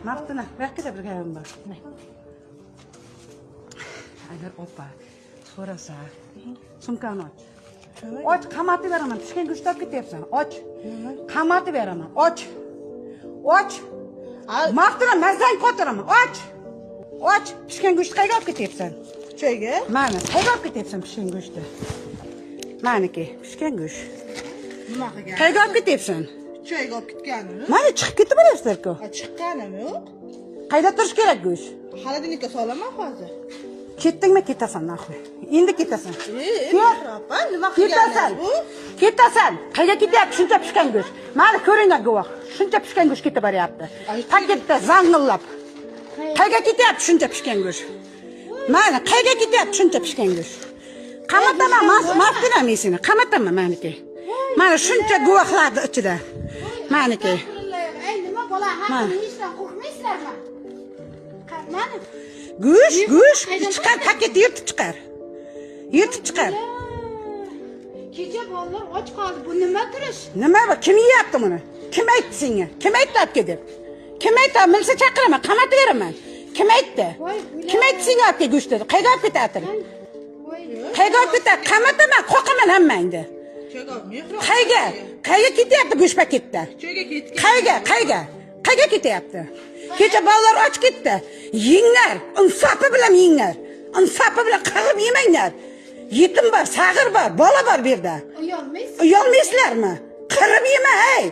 Martina. Belki bir gapim bor. Agar opa so'rasa, sumkani och. Och, qamatib beraman. Pishgan go'sht olib ketyapsan. Och. Qamatib beraman. Och. Och. Martina, mazang qotiraman. Och. Och, pishgan go'sht qayga olib ketyapsan? Choyga? Mana, qayga olib ketyapsan pishgan go'shtni? Maniki, pishgan go'sht. Nima qilgan? Qayga olib ketyapsan? Choyga olib ketganimi? Mana chiqib ketib olasizlar-ku. Chiqqanimi yo'q? Qayda turish kerak go'sht? Xolodilnikka solaman hozir. Ketdingmi, ketasan naxoy. Endi ketasan. Opa, nima qilganing bu? Ketasan. Qayga ketyapti shuncha pishgan go'sht? Mana ko'ringlar guvoh. Shuncha pishgan go'sht ketib boryapti. Paketda zang'illab. Qayga ketyapti shuncha pishgan go'sht? Mana qayga ketyapti shuncha pishgan go'sht? Qamataman, Martina seni. Qamataman meniki. Mana shuncha guvohlarning ichida. Meniki. Ey, nima bola, haqni hechdan qo'rqmaysizlarmi? Mana Go'sht, chiqar, paketni yirtib chiqar. Yirtib chiqar. kecha bolalar och qoldi. Bu nima turish? Nima bu? Kim yeyapti buni? Kim aytdi senga? Kim aytdi olib ket deb? Kim aytdi? Milsa chaqiraman, qamatib beraman. Kim aytdi? Kim aytdi senga olib ket go'shtni? Qayga olib ketyapti? Qayga olib ketyapti? Qamataman, qo'qaman hammangni. Choyga mehron. Qayga? Qayga ketyapti go'sht paketda? Choyga ketgan. Qayga ketyapti? Kecha bolalar och ketdi. Yenglar, insofi bilan yenglar. Insofi bilan qirib yemanglar. Yetim bor, sag'ir bor, bola bor bu yerda. Uyolmaysiz? Uyolmaysizlarmi? Qirib yema, hey.